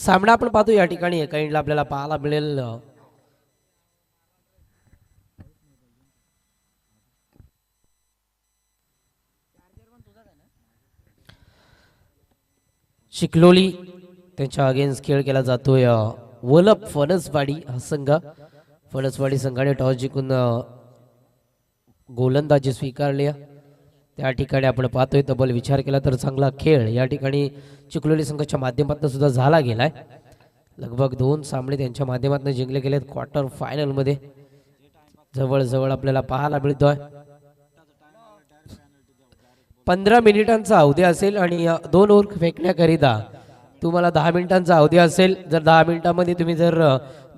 सामना आपण पाहतो या ठिकाणी एका एंडला आपल्याला पाहायला मिळेल चिखलोली त्यांच्या अगेन्स्ट खेळ केला जातोय वलप फणसवाडी हा संघ। फणसवाडी संघाने टॉस जिंकून गोलंदाजी स्वीकारली। त्या ठिकाणी आपण पाहतोय तब्बल विचार केला तर चांगला खेळ या ठिकाणी चिखलोली संघाच्या माध्यमातून सुद्धा झाला गेलाय। लगभग 2 सामने त्यांच्या माध्यमातून जिंकले गेलेत क्वार्टर फायनल मध्ये जवळ जवळ आपल्याला पाहायला मिळतोय। 15 मिनिटांचा अवधी असेल आणि 2 ओव्हर फेकण्याकरिता तुम्हाला 10 मिनिटांचा अवधी असेल। जर 10 मिनिटांमध्ये तुम्ही जर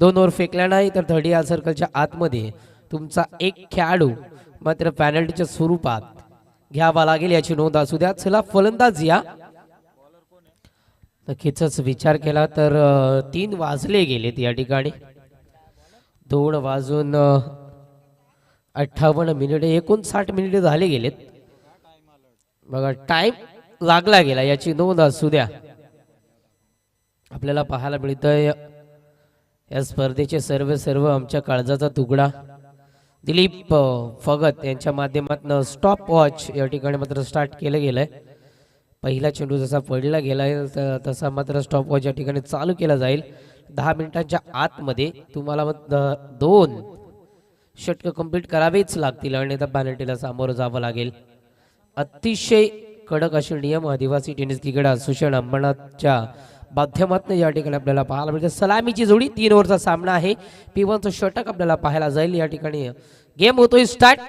2 ओव्हर फेकल्या नाही तर 30 सर्कलच्या आतमध्ये तुमचा एक खेळाडू मात्र पेनल्टीच्या स्वरूपात घ्यावा लागेल याची नोंद असू द्या। चला फलंदाज या नक्कीच विचार केला तर 3 वाजले गेलेत या ठिकाणी 2 वाजून 58 मिनिटे 59 मिनिटे झाले गेलेत बघा टाइम लागला गेला याची नोंद असू द्या। आपल्याला पाहायला मिळतंय या स्पर्धेचे सर्व आमच्या काळजाचा तुकडा दिलीप फगत यांच्या माध्यमातून स्टॉप वॉच या ठिकाणी मात्र स्टार्ट केलं गेलंय। पहिला चेंडू जसा पडला गेलाय तसा मात्र स्टॉप वॉच या ठिकाणी चालू केला जाईल। 10 मिनिटांच्या आतमध्ये तुम्हाला 2 षटक कंप्लीट करावेच लागतील आणि त्या पेनल्टीला सामोरं जावं लागेल। अतिशय कडक असे नियम आदिवासी टेनिस क्रिकेट असोसिएशन अंबरनाथच्या माध्यमातून या ठिकाणी आपल्याला पाहायला मिळते। सलामीची जोडी 3 ओव्हरचा सामना आहे। P1चं षटक आपल्याला पाहायला जाईल। या ठिकाणी गेम होतोय स्टार्ट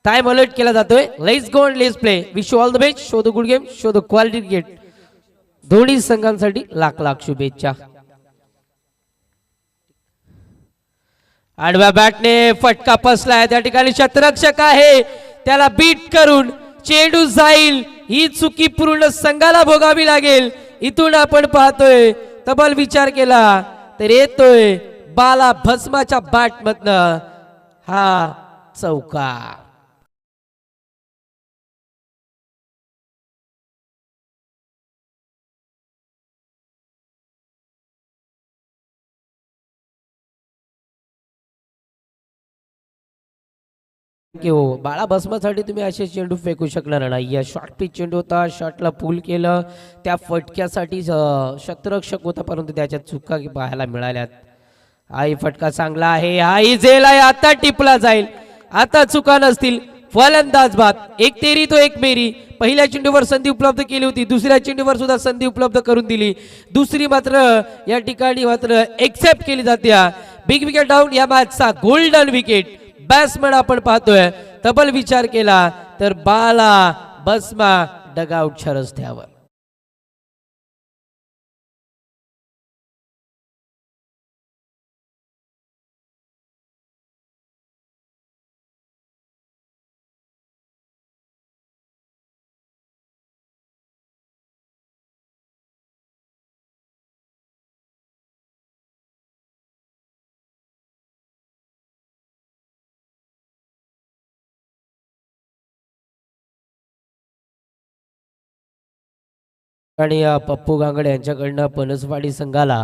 टाइम अलर्ट केला जातोय। Let's go and let's play wish you all the best show the good game show the quality cricket दोन्ही संघांसाठी लाख लाख शुभेच्छा। आडव्या बॅटने फटका पसलाय त्या ठिकाणी क्षेत्ररक्षक आहे त्याला बीट करून चेंडू जाईल ही चुकी पूर्ण संघाला भोगावी लागेल। इथून आपण पाहतोय तब्बल विचार केला तर येतोय बाला भस्माच्या बॅट मधनं हा चौकार। हो बाळा भस्मासाठी तुम्ही असे चेंडू फेकू शकणार नाही। या शॉर्ट पिच चेंडू होता शॉटला पुल केलं त्या फटक्यासाठी क्षेत्ररक्षक होता परंतु त्याच्या चुका पाहायला मिळाल्यात। हाही फटका चांगला आहे हाही झेल आहे आता टिपला जाईल आता चुका नसतील। फलंदाज बाद एक तेरी तो एक मेरी पहिल्या चेंडूवर संधी उपलब्ध केली होती दुसऱ्या चेंडूवर सुद्धा संधी उपलब्ध करून दिली दुसरी मात्र या ठिकाणी मात्र एक्सेप्ट केली जाते। बिग विकेट डाऊन या मॅचचा गोल्डन विकेट बॅट्समन आपण पाहतोय तब्बल विचार केला तर बाला भस्मा डगआउटच्या रस्त्यावर। आणि पप्पू गांगड यांच्याकडनं पनसवाडी संघाला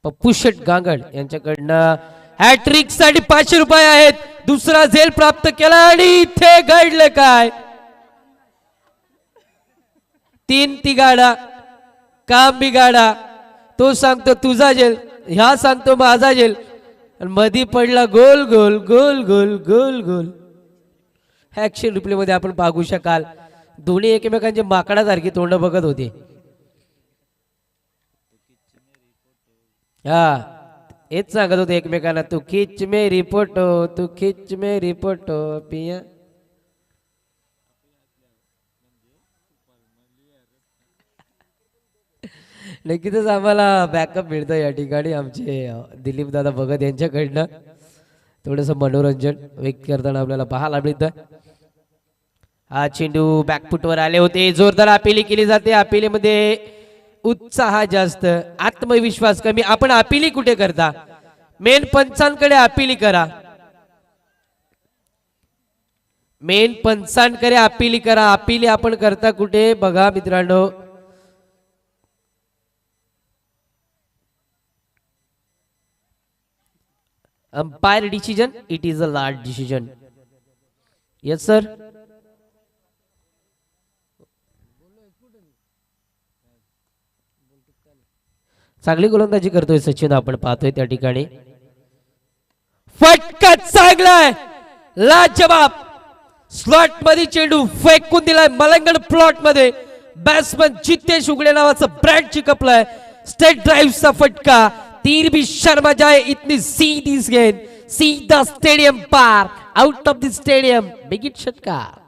पप्पू शेट गांगड यांच्याकडनं हॅट्रिक साठी 500 रुपये आहेत। दुसरा झेल प्राप्त केला आणि इथे घडलं काय 3 तिगाडा काम बिगाडा तो सांगतो तुझा झेल ह्या सांगतो माझा झेल मधी पडला गोल गोल गोल गोल गोल गोल। ऍक्शन रिप्ले मध्ये आपण पाहू शकाल दोन्ही एकमेकांचे माकडासारखी तोंड बघत होते। हा हेच सांगत होते एकमेकांना तू खिच मे रिपोर्टो तू खिच मे रिपोर्टो पिया। नक्कीच आम्हाला बॅकअप मिळतं या ठिकाणी आमचे दिलीप दादा भगत यांच्याकडनं थोडंसं मनोरंजन व्यक्त करताना आपल्याला पाहायला मिळतं। हा चेंडू बॅकफुटवर आले होते जोरदार अपिली केली जाते। अपिलीमध्ये उत्साह जास्त आत्मविश्वास कमी। आपण अपिली कुठे करता मेन पंचांकडे अपिली करा मेन पंचांकडे अपिली करा। अपिली आपण करता कुठे बघा मित्रांनो umpire decision, it is a large decision. Yes sir. चांगली गोलंदाजी करतोय सचिन, आपण पाहतोय त्या ठिकाणी. फटका चांगलाय, लाजवाब. स्लॉट मध्ये चेंडू फेकून दिलाय मलंगण प्लॉट मध्ये. बॅट्समन जितेश उगले नावाचा ब्रँड चिकपलाय. स्टेट ड्राइव्हचा फटका. तीर भी शर्मा जाए इतनी सीधी गेंद, सीधा स्टेडियम पार, आउट ऑफ द स्टेडियम. बिगिट षटकार.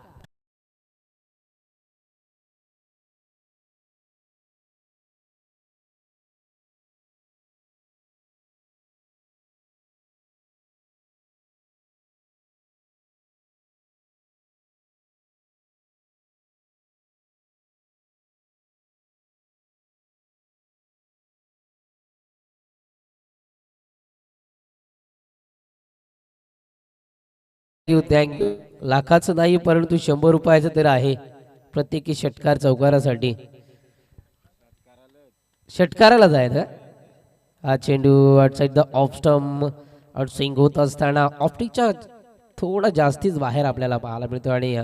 थँक्यू. लाखाचं नाही परंतु 100 रुपयाचं तर आहे प्रत्येकी षटकार चौकारासाठी. षटकाराला जायचं. हा चेंडू outside the off stump out swing होत असताना ऑप्टिकच्या थोडा जास्तीच बाहेर आपल्याला पाहायला मिळतो आणि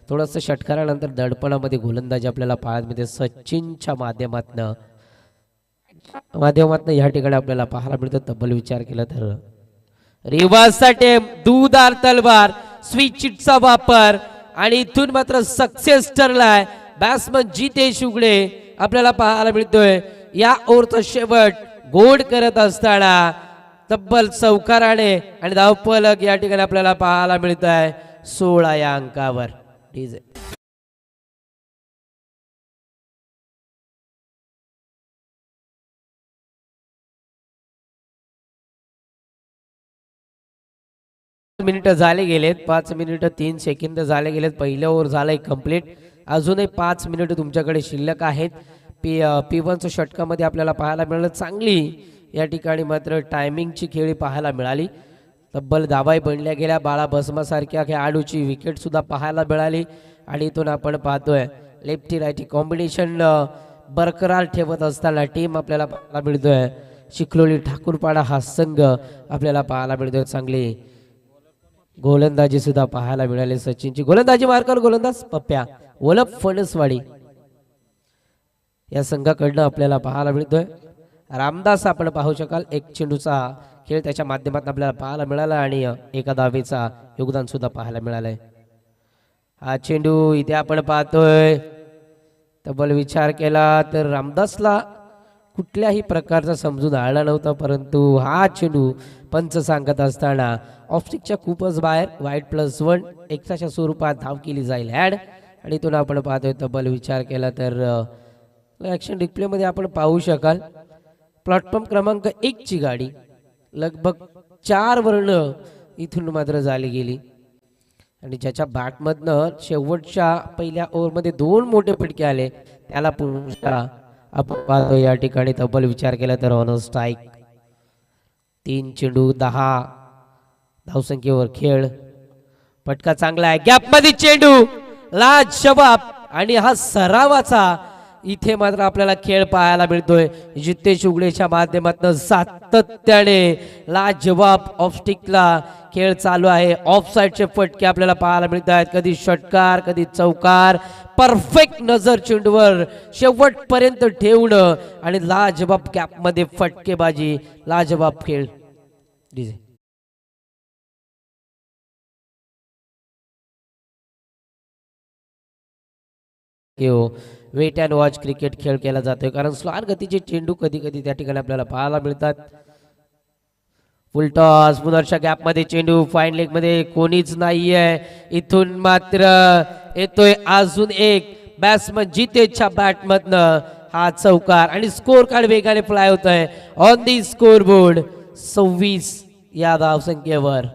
थोडंसं षटकारानंतर दडपणामध्ये गोलंदाजी आपल्याला पाहायला मिळते सचिनच्या माध्यमातनं या ठिकाणी आपल्याला पाहायला मिळतं. तब्बल विचार केला तर रिव्हर्स अटेम्प्ट, दूधार तलवार, स्विचचा वापर आणि इथून मात्र सक्सेस ठरलाय. बॅट्समन जितेश उगडे आपल्याला पाहायला मिळतोय. या ओव्हरचा शेवट गोड करत असताना तब्बल चौकाराने आणि धावफलक या ठिकाणी आपल्याला पाहायला मिळत आहे 16 या अंकावर. डीजे मिनिटं झाले गेलेत, 5 मिनिटं 3 सेकंद झाले गेलेत. पहिलं ओव्हर झालंय कंप्लीट. अजूनही 5 मिनिटं तुमच्याकडे शिल्लक आहेत. P1च्या षटकामध्ये आपल्याला पाहायला मिळालं चांगली या ठिकाणी मात्र टायमिंगची खेळी पाहायला मिळाली. तब्बल दाबाई बनल्या गेल्या. बाळा भस्मासारख्या खेळाडूची विकेट सुद्धा पाहायला मिळाली आणि इथून आपण पाहतोय लेफ्टी राईटी कॉम्बिनेशन बरकरार ठेवत असताना टीम आपल्याला पाहायला मिळतोय. चिखलोली ठाकूरपाडा हा संघ आपल्याला पाहायला मिळतोय. चांगली गोलंदाजी सुद्धा पाहायला मिळाली सचिनची. गोलंदाजी मार्कर गोलंदाज पप्प्या वलप फणसवाडी या संघाकडनं आपल्याला पाहायला मिळतोय. रामदास आपण पाहू शकाल. एक चेंडूचा खेळ त्याच्या माध्यमातून आपल्याला पाहायला मिळाला आणि एका धावेचा योगदान सुद्धा पाहायला मिळालंय. हा चेंडू इथे आपण पाहतोय. तब्बल विचार केला तर रामदासला कुठल्याही प्रकारचा समजून आला नव्हता परंतु हा चेंडू पंच सांगत असताना ऑफस्टिकच्या खूपच बाहेर वाईट +1 एक्स्ट्राच्या स्वरूपात धाव केली जाईल ॲड. आणि इथून आपण पाहतोय तब्बल विचार केला तर ॲक्शन डिस्प्ले मध्ये आपण पाहू शकाल प्लॅटफॉर्म क्रमांक 1 ची गाडी लगभग 4 वर्ण इथून मात्र झाली गेली आणि ज्याच्या बॅटमधनं शेवटच्या पहिल्या ओव्हरमध्ये 2 मोठे फटके आले त्याला पुन्हा आपण पाहतो. या ठिकाणी तब्बल विचार केला तर ऑन स्ट्राईक. 3 चेंडू 10 धावसंख्येवर खेळ. फटका चांगला आहे. गॅप मध्ये चेंडू लाजवाब आणि हा सरावाचा इथे मात्र आपल्याला खेळ पाहायला मिळतोय. जितेश उगडेच्या माध्यमातून सातत्याने लाजवाब ऑफस्टिकला खेळ चालू आहे. ऑफ साइडचे फटके आपल्याला पाहायला मिळत आहेत. कधी षटकार कधी चौकार. परफेक्ट नजर चेंडूवर शेवटपर्यंत ठेवणं आणि लाजवाब गॅप मध्ये फटकेबाजी. लाजवाब खेळ. DJ wait and watch cricket खेळ केला जातोय कारण स्लॉट गतीचे चेंडू कधी कधी त्या ठिकाणी आपल्याला पाहायला मिळतात. फुल टॉस पुनर्शा गॅप मध्ये चेंडू फाईन लेग मध्ये कोणीच नाहीये. इथून मात्र येतोय अजून एक बॅट्समन जितेशच्या बॅट मधनं हा चौकार आणि स्कोर कार्ड वेगाने फ्लाय होत आहे ऑन दी स्कोर बोर्ड 26 या धावसंख्येवर.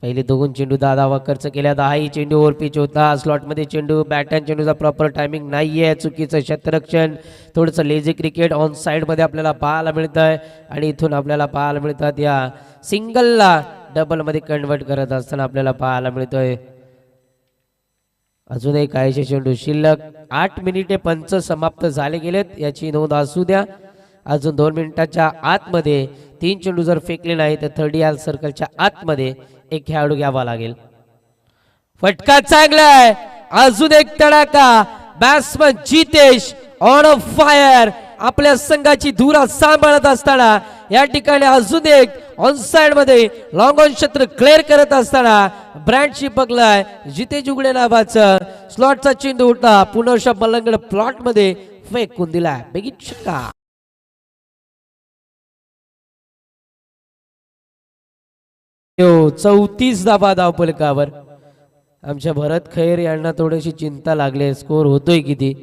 पहिले दोन चेंडू 10 धावा खर्च केल्या. 10ही चेंडू ओव्हर पिच होता. स्लॉटमध्ये चेंडू. बॅट अँड चेंडूचा प्रॉपर टायमिंग नाहीये. चुकीचं क्षेत्ररक्षण. थोडंसं लेझी क्रिकेट ऑन साईडमध्ये आपल्याला पाहायला मिळतं आहे आणि इथून आपल्याला पाहायला मिळतात या सिंगलला डबलमध्ये कन्वर्ट करत असताना आपल्याला पाहायला मिळतोय. अजूनही काहीशे चेंडू शिल्लक. 8 मिनिटे पंच समाप्त झाले गेलेत याची नोंद असू द्या. अजून 2 मिनिटाच्या आतमध्ये 3 चेंडू जर फेकले नाही तर थर्ड याल सर्कलच्या आतमध्ये एक खेळाडू घ्यावा लागेल. फटका चांगला आहे. अजून एक तडाखा. Batsman Jitesh on a fire. आपल्या संघाची धुरा सांभाळत असताना या ठिकाणी अजून एक ऑन साइड मध्ये लॉंग ऑन क्षेत्र क्लिअर करत असताना ब्रँडशी बघलाय जितेश उघडे नावाचं. स्लॉटचा चेंडू होता. पुनर्शा मलंगड प्लॉट मध्ये फेकून दिलाय. बेगीत छक्का. 34 धावा धावफलकावर. आमच्या भरत खैर यांना थोडीशी चिंता लागली. स्कोर होतोय किती.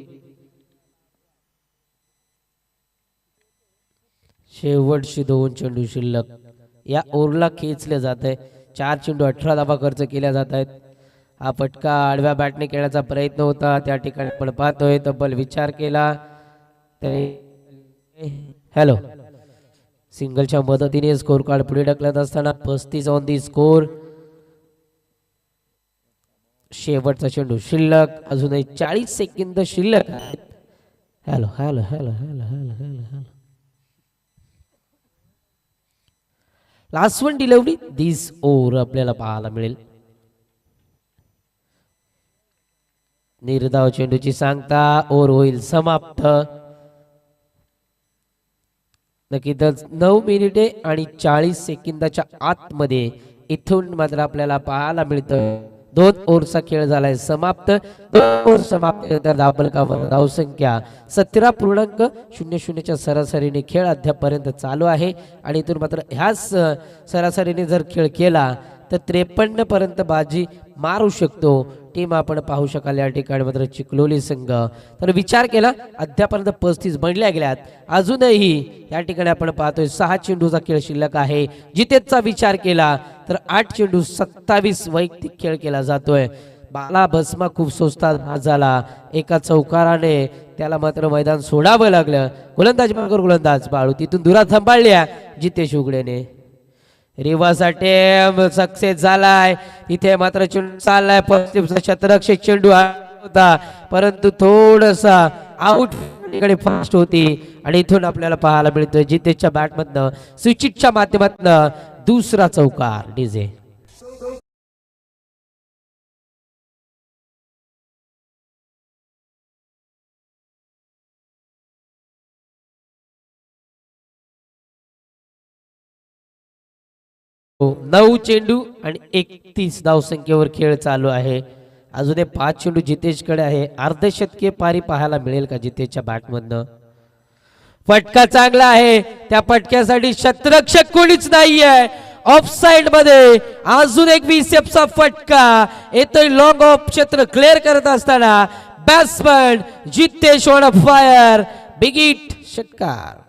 शेवटची 2 चेंडू शिल्लक. या ओव्हरला खेचले जात आहे. 4 चेंडू 18 धावा खर्च केल्या जात आहेत. हा फटका आडव्या बॅटने खेळण्याचा प्रयत्न होता. त्या ठिकाणी आपण पाहतोय तब्बल विचार केला. हॅलो सिंगलच्या मदतीने स्कोर कार्ड पुढे ढकलत असताना 35 ऑन दी स्कोर. शेवटचा चेंडू शिल्लक. अजूनही 40 सेकंद शिल्लक आहेत. Hello hello hello hello hello hello hello. Last one delivery this over आपल्याला पाहायला मिळेल. निर्धाव चेंडूची सांगता. ओव्हर होईल समाप्त. नक्कीच 9 मिनिटे आणि 40 सेकंदाच्या आतमध्ये इथून मात्र आपल्याला पाहायला मिळतं 2 ओव्हरचा खेळ झालाय समाप्त. 2 ओव्हर समाप्त धावफलकावर धावसंख्या 17.00च्या सरासरीने खेळ अद्यापर्यंत चालू आहे आणि इथून मात्र ह्याच सरासरीने जर खेळ केला तर 53 पर्यंत बाजी मारू शकतो टीम आपण पाहू शकाल. या ठिकाणी मात्र चिखलोली संघ तर विचार केला अद्यापर्यंत 35 बनल्या गेल्यात. अजूनही या ठिकाणी आपण पाहतोय 6 चेंडूचा खेळ शिल्लक आहे. जितेशचा विचार केला तर 8 चेंडू 27 वैयक्तिक खेळ केला जातोय. बाला भस्मा खूप स्वस्तात झाला. एका चौकाराने त्याला मात्र मैदान सोडावं लागलं. गोलंदाज मार्गावर गोलंदाज बाळू तिथून दुरा सांभाळल्या जितेश उघडेने. रिव्हर्स अटेम्प्ट सक्सेस झालाय. इथे मात्र चेंडू चाललाय. पश्चिमचा क्षेत्ररक्षक चेंडू होता परंतु थोडसा आउट कडे फास्ट होती आणि इथून आपल्याला पाहायला मिळतोय जितेशच्या बॅटमधनं स्विचिटच्या माध्यमातून दुसरा चौकार. डीजे नऊ चेंडू आणि 31 धावसंख्येवर खेळ चालू आहे. अजून 5 चेंडू जितेशकडे आहे. अर्धशतकीय पारी पाहायला मिळेल का जितेशच्या बॅटमधनं. फटका चांगला आहे. त्या फटक्यासाठी क्षेत्ररक्षक कोणीच नाहीये. ऑफ साइड मध्ये अजून एक बीसीएफचा फटका येतोय. लॉंग ऑफ क्षेत्र क्लिअर करत असताना batsman Jitesh on fire. Big hit षटकार.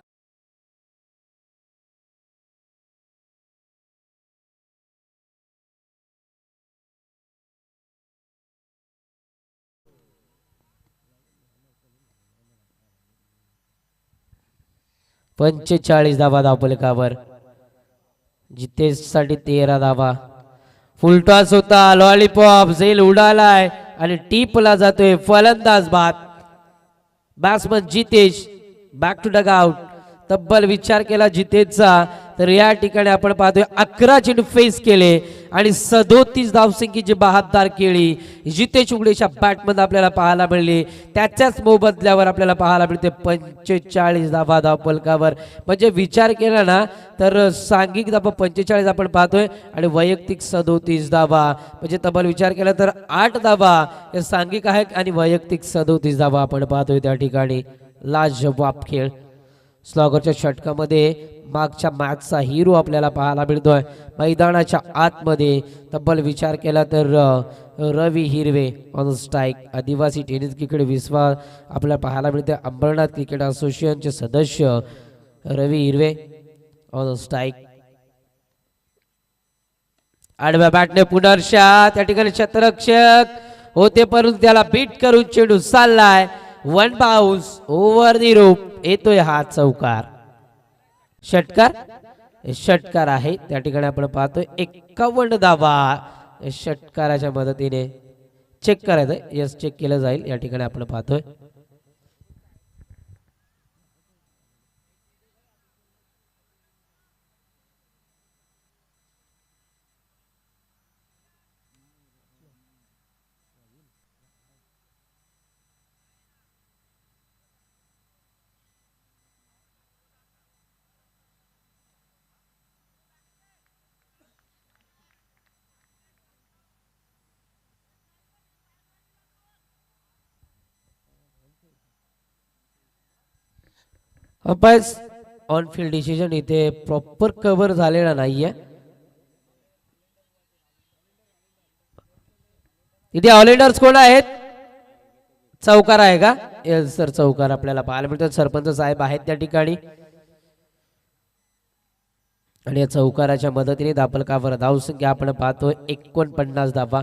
पंचेचाळीस धावा धावफलकावर. जितेश साठी 13 धावा. फुलटॉस होता. लॉलीपॉप झेल उडालाय आणि टीपला जातोय फलंदाज बाद. Batsman Jitesh back to dugout. तब्बल विचार केला जितेशचा तर या ठिकाणी आपण पाहतोय 11 चेंडू फेस केले आणि 37 धावसंख्येची 72 केळी जितेश उघडेच्या बॅटमध्ये आपल्याला पाहायला मिळली. त्याच्याच मोबदल्यावर आपल्याला पाहायला मिळते 45 धावा धावफलकावर. म्हणजे विचार केला ना तर सांघिक धावा 45 आपण पाहतोय आणि वैयक्तिक 37 धावा. म्हणजे तब्बल विचार केला तर 8 धावा हे सांघिक आहेत आणि वैयक्तिक 37 धावा आपण पाहतोय. त्या ठिकाणी लाजवाब खेळ. स्लॉगरच्या षटकामध्ये मागच्या मॅचचा हिरो आपल्याला पाहायला मिळतोय. मैदानाच्या आतमध्ये तब्बल विचार केला तर रवी हिरवे ऑन स्ट्राईक. आदिवासी टेनिस क्रिकेट विश्वा आपल्याला पाहायला मिळते. अंबरनाथ क्रिकेट असोसिएशनचे सदस्य रवी हिरवे ऑन स्ट्राईक. आडव्या बॅटने पुनर्शा त्या ठिकाणी क्षेत्ररक्षक होते परंतु त्याला बीट करून चेंडू चाललाय. वन बाउन्स ओव्हर दी रोप येतोय हा चौकार. षटकार षटकार आहे त्या ठिकाणी आपण पाहतोय 51 धावा षटकाराच्या मदतीने चेक करायचं. यस चेक केलं जाईल या ठिकाणी आपण पाहतोय. अंपायर्स ऑन फील्ड डिसिजन इथे प्रॉपर कव्हर झालेला नाहीये. इथे ऑलराऊंडर्स कोण आहेत? चौकार आहे का? येस सर चौकार आपल्याला पाहायला मिळतो. सरपंच साहेब आहेत त्या ठिकाणी आणि या चौकाराच्या मदतीने दापलकावर धावसंख्या आपण पाहतोय 49 धावा.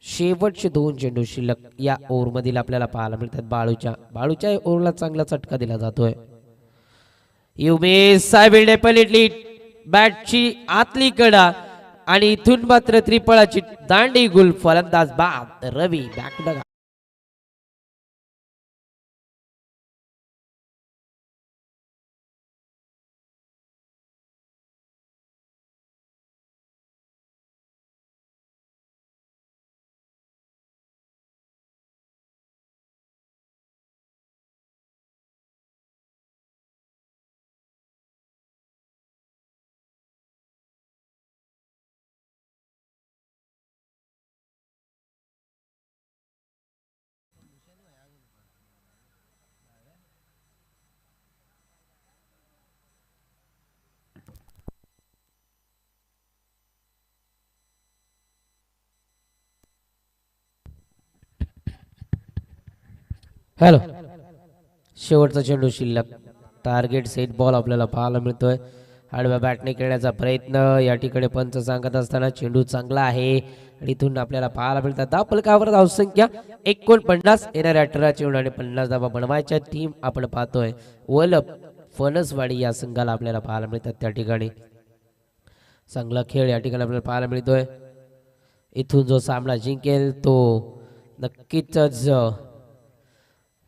शेवटचे 2 चेंडू शिल्लक या ओव्हर मधील आपल्याला पाहायला मिळतात. बाळूच्या ओव्हरला चांगला चटका दिला जातोय. युमेश साहेब डेफिनेटली बॅटची आतली कडा आणि इथून मात्र त्रिफळाची दांडी गुल. फलंदाज बाद रवी बॅक. हॅलो शेवटचा चेंडू शिल्लक. टार्गेट सेट बॉल आपल्याला पाहायला मिळतोय. आडव्या बॅटने खेळण्याचा प्रयत्न या ठिकाणी पंच सांगत असताना चेंडू चांगला आहे आणि इथून आपल्याला पाहायला मिळतात. धावफलकावर धावसंख्या 49. येणाऱ्या 18 चेंडू आणि 50 धावा बनवायच्या टीम आपण पाहतोय. वलप फणसवाडी या संघाला आपल्याला पाहायला मिळतात. त्या ठिकाणी चांगला खेळ या ठिकाणी आपल्याला पाहायला मिळतोय. इथून जो सामना जिंकेल तो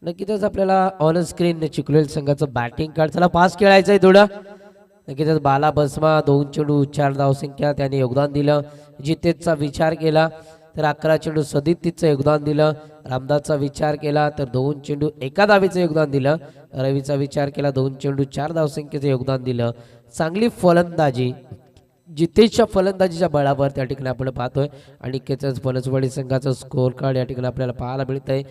नक्कीच आपल्याला ऑन स्क्रीन चिखलोली संघाचं बॅटिंग कार्ड. चला पास खेळायचं आहे थोडं. नक्कीच बाला बसमा 2 चेंडू 4 धावसंख्या त्याने योगदान दिलं. जितेशचा विचार केला तर 11 चेंडू सदितीचं योगदान दिलं. रामदासचा विचार केला तर 2 चेंडू 1 धावेचं योगदान दिलं. रवीचा विचार केला 2 चेंडू 4 धावसंख्येचं योगदान दिलं. चांगली फलंदाजी जितेशच्या फलंदाजीच्या बळावर त्या ठिकाणी आपण पाहतोय. आणि फणसवाडी संघाचं स्कोअर कार्ड या ठिकाणी आपल्याला पाहायला मिळतंय.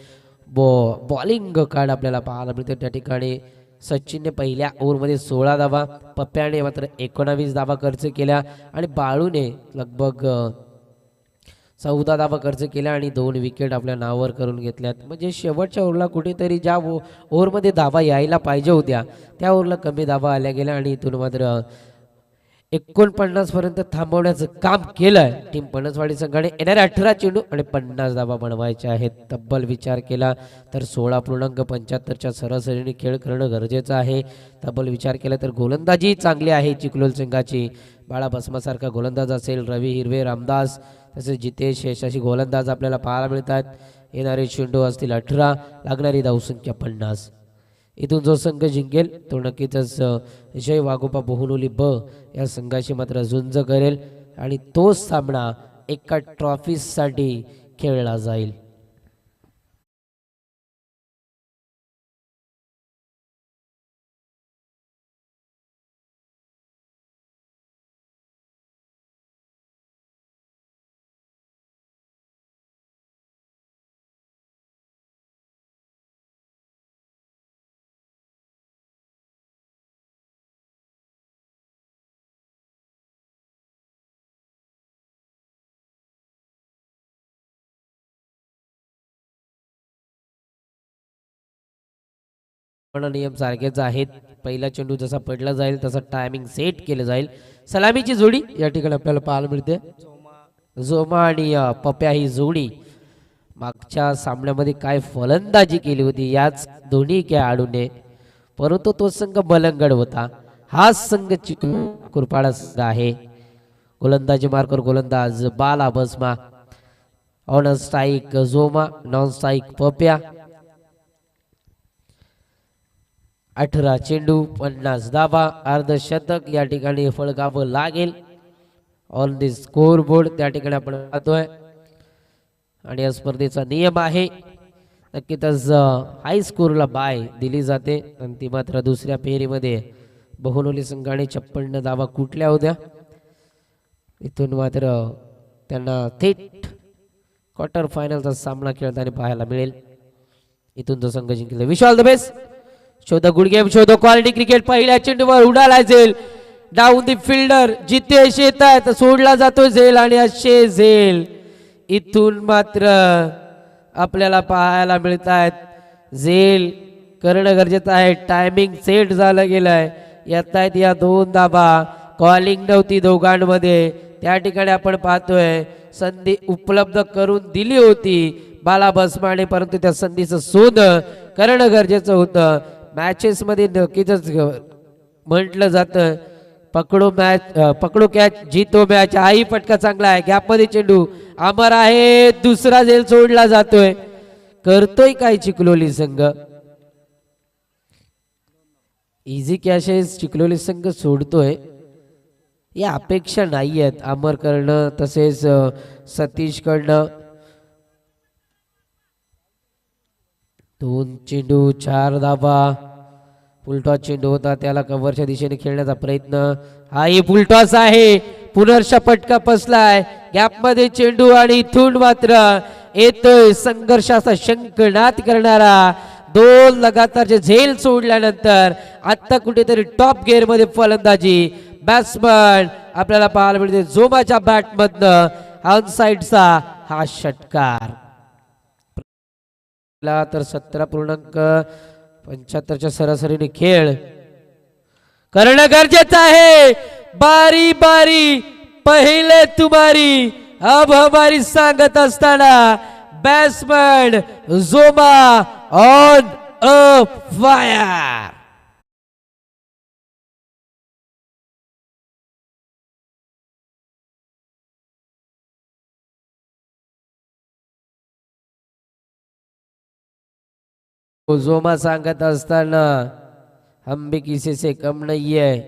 बॉलिंग कार्ड आपल्याला पाहायला मिळते. त्या ठिकाणी सचिनने पहिल्या ओव्हरमध्ये 16 धावा, पप्प्याने मात्र 19 धावा खर्च केल्या आणि बाळूने लगभग 14 धावा खर्च केल्या आणि 2 विकेट आपल्या नावावर करून घेतल्यात. म्हणजे शेवटच्या ओव्हरला कुठेतरी ज्या ओव्हरमध्ये धावा यायला पाहिजे होत्या त्या ओव्हरला कमी धावा आल्या गेल्या आणि इथून मात्र 49 पर्यंत थांबवण्याचं काम केलंय टीम फणसवाडी संघाने. येणाऱ्या 18 चेंडू आणि 50 धावा बनवायच्या आहेत. तब्बल विचार केला तर 16.75च्या सरासरीने खेळ करणं गरजेचं आहे. तब्बल विचार केला तर गोलंदाजी चांगली आहे चिखलोली संघाची. बाळा भस्मासारखा गोलंदाज असेल, रवी हिरवे, रामदास तसेच जितेश यशाशी गोलंदाज आपल्याला पाहायला मिळतात. येणारे चेंडू असतील 18, लागणारी धावसंख्या 50. इथून जो संघ जिंकेल तो नक्कीच जय वाघोबा बोहनोली ब या संघाशी मात्र झुंज करेल आणि तो सामना एका ट्रॉफीसाठी खेळला जाईल. पण नियम सारखेच आहेत. पहिला चेंडू जसा पडला जाईल तसा टायमिंग सेट केलं जाईल. सलामीची जोडी या ठिकाणी आपल्याला पाहायला मिळते. जोमा आणि पप्या ही जोडी मागच्या सामन्यामध्ये काय फलंदाजी केली होती याच दोन्ही खेळाडूने, परंतु तो संघ बलंगड होता. हा संघ कुरपाडा संघ आहे. गोलंदाजी मार्कर गोलंदाज बाला बसमा, ऑन स्ट्राईक जोमा, नॉन स्ट्राईक पप्या. 18 चेंडू 50 धावा, अर्धशतक या ठिकाणी फळकावं लागेल ऑन दी स्कोर बोर्ड त्या ठिकाणी आपण पाहतोय. आणि या स्पर्धेचा नियम आहे नक्कीच हाय स्कोरला बाय दिली जाते आणि ती मात्र दुसऱ्या फेरीमध्ये बहुनोली संघाने 56 धावा कुठल्या होत्या. इथून मात्र त्यांना थेट क्वार्टर फायनलचा सामना खेळताना पाहायला मिळेल. इथून जो संघ जिंकला विश ऑल द बेस्ट. शोध गुड गेम, शोध क्वालिटी क्रिकेट. पहिल्या चेंडूवर उडाला झेल, डाऊन दी फिल्डर जितेश येत आहेत, सोडला जातो झेल आणि असे झेल इथून मात्र आपल्याला पाहायला मिळत आहेत. झेल करणं गरजेचं आहे. टायमिंग सेट झालं गेलंय. येत आहेत या 2 धाबा. कॉलिंग नव्हती दोघांमध्ये त्या ठिकाणी आपण पाहतोय. संधी उपलब्ध करून दिली होती बाला बसमाने, परंतु त्या संधीचं शोध करणं गरजेचं होतं. मॅचेस मध्ये नक्कीच म्हटलं जातं पकडो मॅच, पकडो कॅच जीतो मॅच. हाही फटका चांगला आहे. गॅप मध्ये चेंडू अमर आहे. दुसरा झेल सोडला जातोय. करतोय काय चिखलोली संघ? इझी कॅशेस चिखलोली संघ सोडतोय या अपेक्षा नाही आहेत अमर करणं तसेच सतीश कडनं. 2 चेंडू 4 धाबा. फुलटॉस चेंडू होता त्याला कव्हरच्या दिशेने खेळण्याचा प्रयत्न. हाही फुलटॉस आहे. पुनर्ष पटका फसलाय. गॅप मध्ये चेंडू आणि इथून मात्र येतोय संघर्षाचा शंखनाद करणारा. 2 लगातारचे झेल सोडल्यानंतर आता कुठेतरी टॉप गिअर मध्ये फलंदाजी. बॅट्समन आपल्याला पाहायला मिळते जोमाच्या बॅट मधनं ऑन साइडचा हा षटकार. तर 17.75च्या सरासरीने खेळ करणं गरजेचं आहे. बारी बारी पहिले तुम्हारी अब हमारी सांगत असताना बॅट्समन जोमा ऑन अ फायर. जोमा सांगत असताना हम भी किसी से कम नहीं है,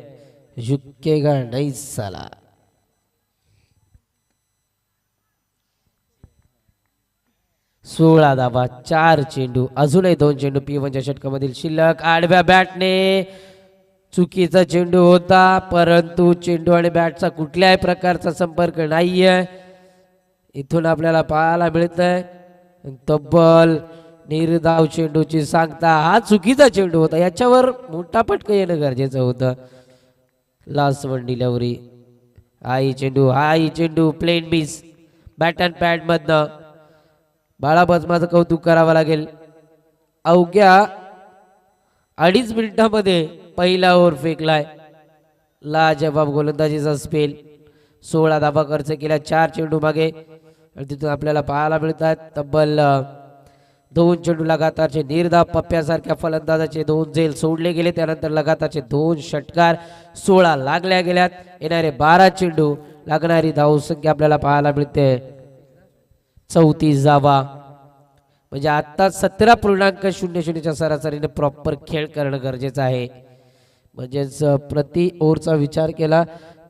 झुकेगा नहीं साला. सोळा धावा 4 चेंडू. अजूनही 2 चेंडू P1च्या षटकामधील शिल्लक. आडव्या बॅटने चुकीचा चेंडू होता, परंतु चेंडू आणि बॅटचा कुठल्याही प्रकारचा संपर्क नाहीये. इथून आपल्याला पाहायला मिळतंय तब्बल निर्धाव चेंडूची सांगता. हा चुकीचा चेंडू होता. याच्यावर मोठा फटका येणं गरजेचं होतं. Last one delivery. हाई चेंडू प्लेन मिस. बॅट अँड पॅड मधनं बाळा बसमाचं कौतुक करावं लागेल. अवघ्या 2.5 मिनिटांमध्ये पहिला ओव्हर फेकलाय. लाजवाब गोलंदाजीचा स्पेल. 16 धाबा खर्च केल्या 4 चेंडू मागे. आणि तिथून आपल्याला पाहायला मिळतात तब्बल 2 चेंडू लगातारचे निर्धाव. पप्प्यासारख्या फलंदाजाचे 2 झेल सोडले गेले. त्यानंतर लगातारचे 2 षटकार. 16 लागल्या गेल्यात. येणारे 12 चेंडू. लागणारी धावसंख्या आपल्याला पाहायला मिळते 34 धावा. म्हणजे आता 17.00च्या सरासरीने प्रॉपर खेळ करणं गरजेचं आहे. म्हणजेच प्रति ओव्हरचा विचार केला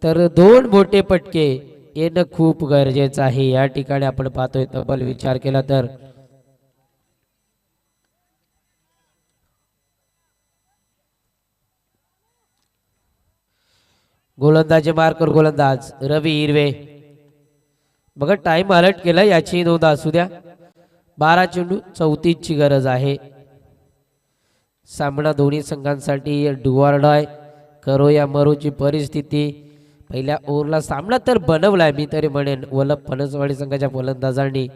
तर 2 मोठे पटके येणं खूप गरजेचं आहे. या ठिकाणी आपण पाहतोय तब्बल विचार केला तर गोलंदाजी मार्कर गोलंदाज रवी हिरवे. बघा टाइम अलर्ट केला याची नोंद असू द्या. 12 चेंडू 34 ची गरज आहे. सामना दोन्ही संघांसाठी डू ऑर डाय, करो या मरोची परिस्थिती. पहिल्या ओव्हरला सामना तर बनवलाय मी तरी म्हणेन वल्लभ फणसवाडी संघाच्या फलंदाजांनी.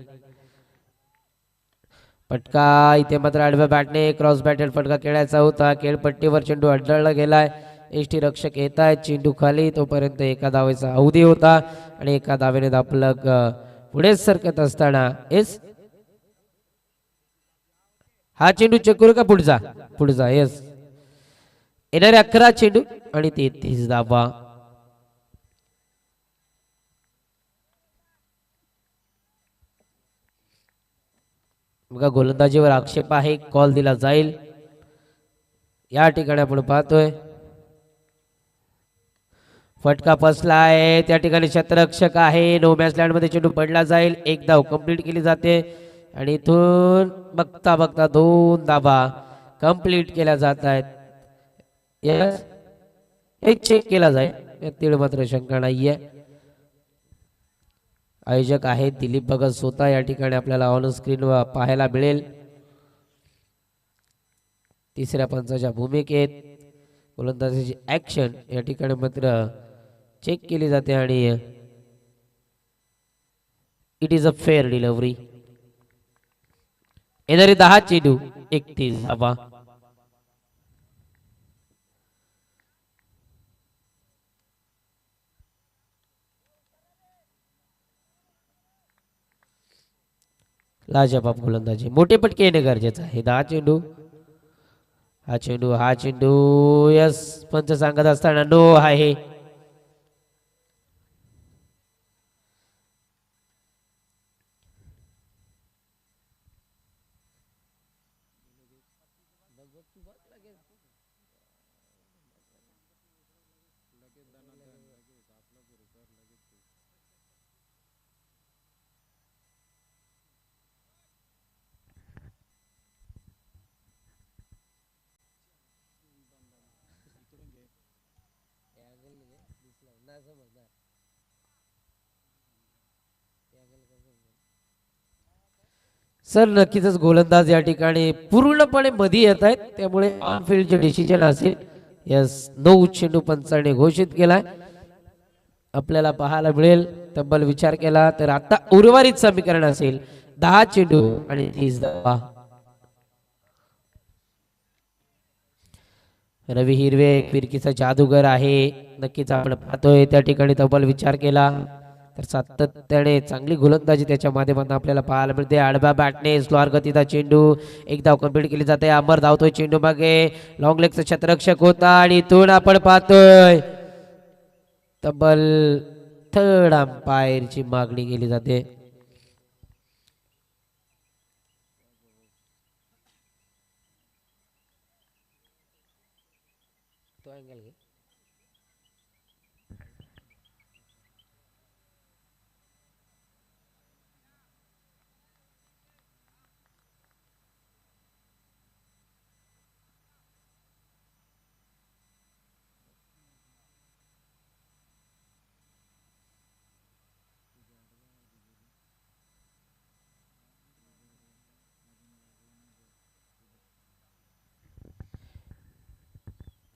फटका इथे मात्र आडव्या बॅटने क्रॉस बॅटेड फटका खेळायचा होता. खेळपट्टीवर चेंडू अडळला गेलाय. एसटी रक्षक येत आहेत. चेंडू खाली तोपर्यंत एका धावेचा अवधी होता आणि एका धावेने दापलक पुढे सरकत असताना हा चेंडू चेक करू का पुढचा पुढचा येस येणारे 11 चेंडू आणि 33 धावा. बघा गोलंदाजीवर आक्षेप आहे. कॉल दिला जाईल. या ठिकाणी आपण पाहतोय फटका फसला आहे. त्या ठिकाणी क्षेत्ररक्षक आहे. नो मॅच लँड मध्ये चेंडू पडला जाईल. एक धाव कंप्लीट केली जाते आणि इथून बघता बघता 2 धावा कंप्लीट केल्या जात आहेत. एक चेक केला जाईल. यातील मात्र शंका नाहीये. आयोजक आहेत दिलीप भगत स्वतः या ठिकाणी आपल्याला ऑन स्क्रीन पाहायला मिळेल. तिसऱ्या पंचाच्या भूमिकेत गोलंदाजीची ऍक्शन या ठिकाणी मात्र चेक केली जाते आणि it is a fair delivery. येणारे 10 चेंडू 31 धावा. लाजवाब गोलंदाजी. मोठे पटके येणे गरजेचं आहे. 10 चेंडू हा चेंडू यस पंच सांगत असताना नो आहे. सर नक्कीच गोलंदाज या ठिकाणी पूर्णपणे मध्ये येत आहेत. त्यामुळे ऑन फील्डचे डिसिजन असेल. यस 9 चेंडू पंचाने घोषित केलाय. आपल्याला पाहायला मिळेल तब्बल विचार केला तर आता उर्वरित समीकरण असेल 10 चेंडू आणि 30 धावा. रवी हिरवे फिरकीचा जादूगर आहे. नक्कीच आपण पाहतोय त्या ठिकाणी तब्बल विचार केला तर सातत्याने चांगली गोलंदाजी त्याच्या माध्यमातून आपल्याला पाहायला मिळते. आडव्या बॅटने स्लोअर गतीचा चेंडू एक धाव कंप्लीट केली जाते. अमर धावतोय चेंडू मागे. लॉंग लेगचा क्षेत्ररक्षक होता आणि इथून आपण पाहतोय तब्बल थर्ड अंपायरची मागणी केली जाते.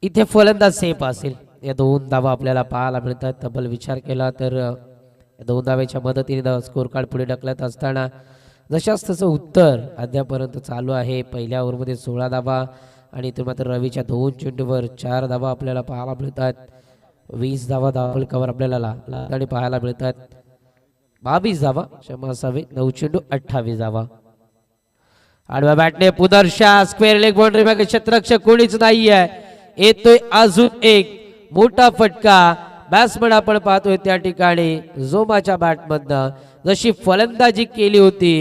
इथे फलंदाज सेफ असेल. या 2 धावा आपल्याला पाहायला मिळतात. तब्बल विचार केला तर 2 धावेच्या मदतीने स्कोर कार्ड पुढे ढकलत असताना जशाच तसं उत्तर अद्यापर्यंत चालू आहे. पहिल्या ओव्हरमध्ये 16 धावा आणि इथे मात्र रवीच्या 2 चेंडूवर 4 धावा आपल्याला पाहायला मिळतात. 20 धावा धावफलकावर आपल्याला आणि पाहायला मिळतात. 22 धावा क्षमा असावी. 9 चेंडू 28 धावा. आडव्या बॅटने पुदर्शा स्क्वेअर लेग बाउंड्री मागे क्षेत्ररक्षक कोणीच नाहीये. येतोय अजून एक मोठा फटका. बॅट्समन आपण पाहतोय त्या ठिकाणी झोमाच्या बॅटमधनं जशी फलंदाजी केली होती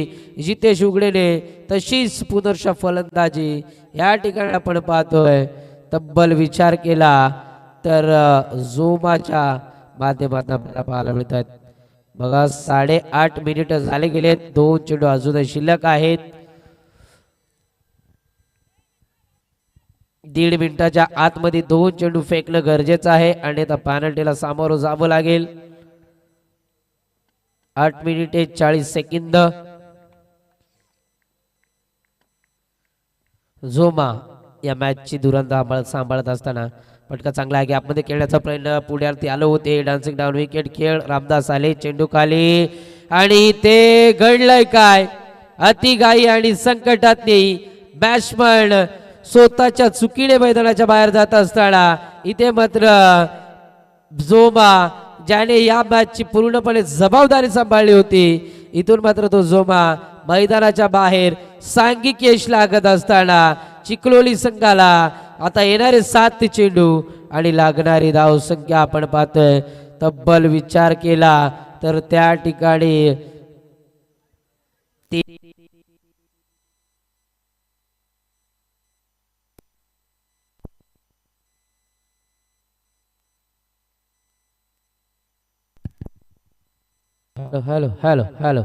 जितेश उघडेने तशीच पुनर्शा फलंदाजी या ठिकाणी आपण पाहतोय. तब्बल विचार केला तर झोमाच्या माध्यमातून आपल्याला पाहायला मिळतात. बघा 8.5 मिनिट झाले गेलेत. 2 चेंडू अजून शिल्लक आहेत. 1.5 मिनिटाच्या आतमध्ये 2 चेंडू फेकणं गरजेचं आहे आणि आता पॅनल्टीला सामोरं जावं लागेल. 8 मिनिटे 40 सेकंद. झोमा या मॅचची धुरंधा सांभाळत असताना फटका चांगला आहे. गॅपमध्ये खेळण्याचा प्रयत्न पुढे आलो होते. डान्सिंग डाऊन विकेट खेळ. रामदास आले चेंडू खाली आणि ते घडलंय काय. अतिघाई आणि संकटातली बॅट्समन स्वतःच्या चुकीने मैदानाच्या बाहेर जात असताना इथे मात्र जोमा ज्याने या मॅचची पूर्णपणे जबाबदारी सांभाळली होती, इथून मात्र तो जोमा मैदानाच्या बाहेर सांघिक यश लागत असताना चिखलोली संघाला आता येणारे 7 चेंडू आणि लागणारी धाव संख्या आपण पाहतोय. तब्बल विचार केला तर त्या ठिकाणी हॅलो हॅलो हॅलो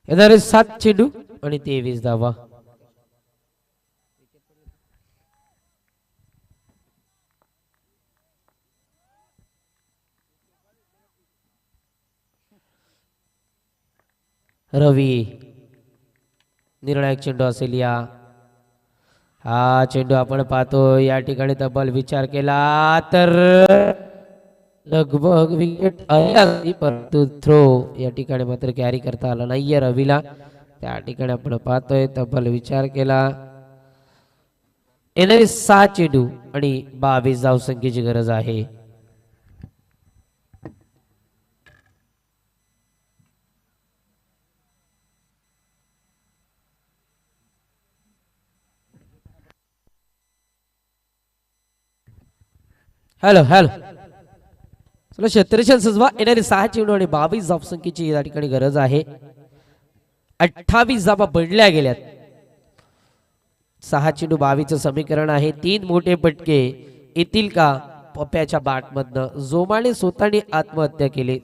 येणारे 7 चेंडू आणि 23 धावा. रवी निर्णायक चेंडू असेल या. हा चेंडू आपण पाहतो या ठिकाणी तब्बल विचार केला तर लगभग विकेट आली, परंतु थ्रो या ठिकाणी मात्र कॅरी करता आला नाहीये रवीला. त्या ठिकाणी आपण पाहतोय तब्बल विचार केला. येणारे 6 चेंडू आणि 22 धावसंख्येची गरज आहे. हॅलो हॅलो चला क्षेत्रक्षण सजवा. येणारे 6 चेंडू आणि 22 धावसंख्येची या ठिकाणी गरज आहे. 28 धावा बनल्या गेल्यात. 6 चेंडू 22 समीकरण आहे. 3 मोठे फटके येतील का पप्प्याच्या बॅटमधनं. जोमाने स्वतःने आत्महत्या केली.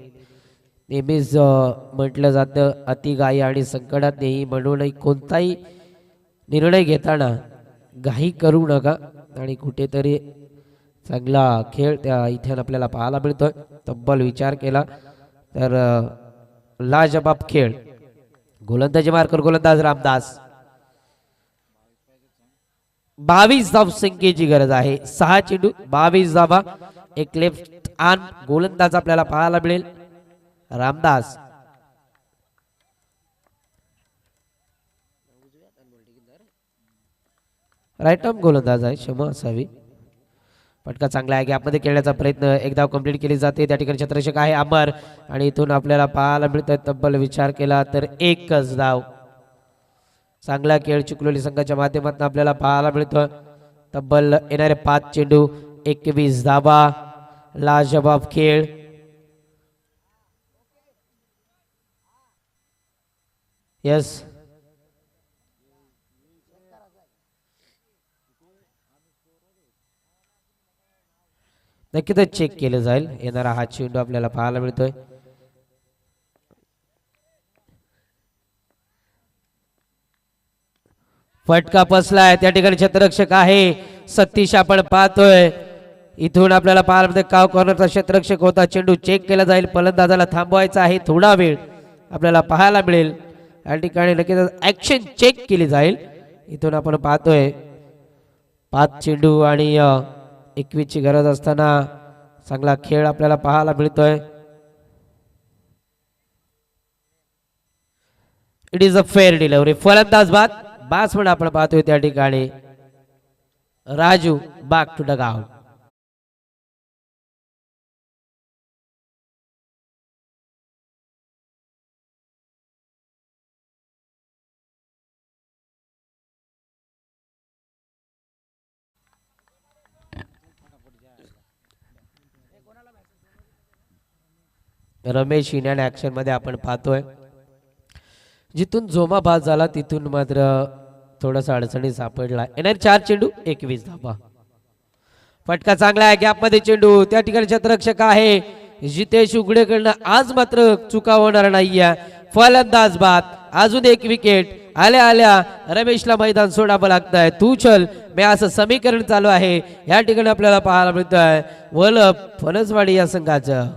नेहमीच म्हटलं जातं अतिघाई आणि संकटात नेही म्हणून कोणताही निर्णय घेताना घाई करू नका आणि कुठेतरी चांगला खेळ त्या इथे आपल्याला पाहायला मिळतोय. तब्बल विचार केला तर लाजबाब खेळ. गोलंदाजी मार्कर गोलंदाज रामदास. 22 धावसंख्येची गरज आहे. 6 चेंडू 22 धावा. एक लेफ्ट आर्म गोलंदाज आपल्याला पाहायला मिळेल रामदास. राईट आर्म गोलंदाज आहे, क्षमा असावी. फटका चांगला आहे. गॅपमध्ये खेळण्याचा प्रयत्न, एक धाव कंप्लीट केली जाते. त्या ठिकाणी क्षेत्ररक्षक आहे अमर आणि इथून आपल्याला पाहायला मिळतं तब्बल विचार केला तर एकच धाव. चांगला खेळ चिखलोली संघाच्या माध्यमातून आपल्याला पाहायला मिळतो. तब्बल येणारे 5 चेंडू 21 धावा. लाजवाब खेळ. यस नक्कीच चेक केलं जाईल. येणारा हा चेंडू आपल्याला पाहायला मिळतोय. फटका बसलाय. त्या ठिकाणी क्षेत्ररक्षक आहे सतीश आपण पाहतोय. इथून आपल्याला पाहायला मिळतं काव कॉर्नरचा क्षेत्ररक्षक होता. चेंडू चेक केला जाईल. फलंदाजाला थांबवायचा आहे. थोडा वेळ आपल्याला पाहायला मिळेल. या ठिकाणी नक्कीच ऍक्शन चेक केली जाईल. इथून आपण पाहतोय 5 चेंडू आणि 21 ची गरज असताना चांगला खेळ आपल्याला पाहायला मिळतोय. It is a fair delivery. फलंदाज बाद. बास म्हणून आपण पाहतोय त्या ठिकाणी Raju back to the ground. Ramesh हिन्याने ऍक्शन मध्ये आपण पाहतोय. जिथून जोमा बाद झाला तिथून मात्र थोडासा अडचणी सापडला. येणार 4 चेंडू 21 धावा. फटका चांगला आहे. गॅप मध्ये चेंडू. त्या ठिकाणी क्षेत्ररक्षक आहे जितेश उघडेकडनं. आज मात्र चुका होणार नाहीये. फलंदाज बाद. अजून एक विकेट. आल्या आल्या रमेशला मैदान सोडावं लागतंय. तू चल मी असं समीकरण चालू आहे. या ठिकाणी आपल्याला पाहायला मिळतंय वलप फणसवाडी या संघाचं.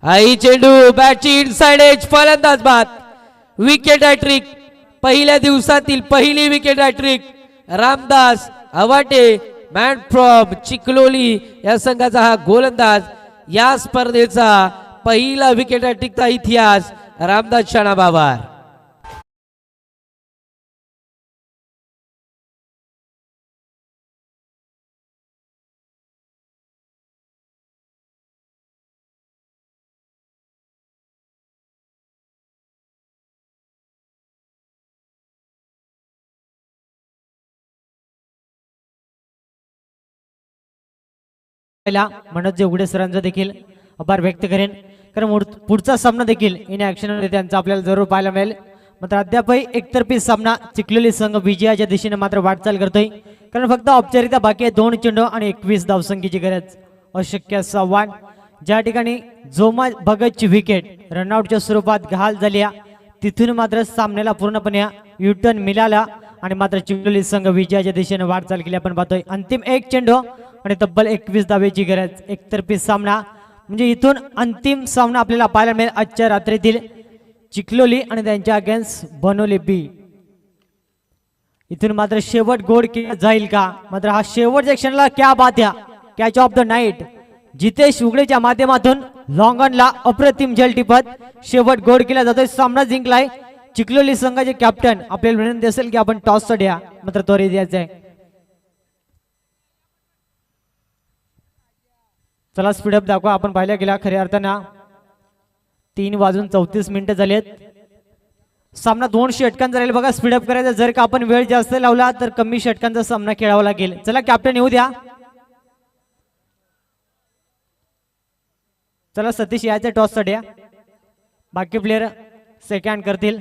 आई चेंडू बॅटची इनसाइड एज, फलंदाज बाद. विकेट हॅट्रिक, पहिल्या दिवसातील पहिली wicket hattrick. Ramdas Awate man from Chikhloli या संघाचा हा गोलंदाज. या स्पर्धेचा पहिला विकेट हॅट्रिकचा इतिहास रामदास शाणा बाबर. मनोज उघडे सरांचा देखील आभार व्यक्त करेन, कारण पुढचा सामना देखील इन ऍक्शन मध्ये त्यांचा आपल्याला जरूर पाहायला मिळेल. मात्र अद्यापही एकतर्फी सामना चिखलोली संघ विजयाच्या दिशेने मात्र वाटचाल करतोय, कारण फक्त औपचारिकता बाकी आहे. 2 चेंडू आणि 21 धावसंख्येची गरज. अशक्य आव्हान, ज्या ठिकाणी जोमा भगतची विकेट रनआउटच्या स्वरूपात घाल झाली, तिथून मात्र सामन्याला पूर्णपणे युटर्न मिळाला आणि मात्र चिखलोली संघ विजयाच्या दिशेने वाटचाल केली आपण पाहतोय. अंतिम 1 चेंडू आणि तब्बल 21 धावेची गरज. एकतर्फी सामना म्हणजे इथून अंतिम सामना आपल्याला पाहायला मिळेल आजच्या रात्रीतील चिखलोली आणि त्यांच्या अगेन्स्ट बनोली बी. इथून मात्र शेवट गोड केला जाईल का? मात्र हा शेवटच्या क्षणाला क्या बात या, catch of the night Jitesh उगडेच्या माध्यमातून लॉंग ऑनला अप्रतिम जल टिपत शेवट गोड केला जातोय. सामना जिंकलाय चिखलोली संघाचे कॅप्टन. आपल्याला विनंती असेल की आपण टॉस द्या, मात्र त्वरित द्यायचा आहे. चला स्पीडअप दाखवा. आपण पाहिल्या गेला खऱ्या अर्थानं 3:34 झालेत. सामना 2 षटकांचा राहील बघा. स्पीडअप करायचा, जर का आपण वेळ जास्त लावला तर कमी षटकांचा सामना खेळावा लागेल. चला कॅप्टन येऊ द्या. चला सतीश यायचं टॉस साठी, बाकी प्लेयर सेकंड करतील.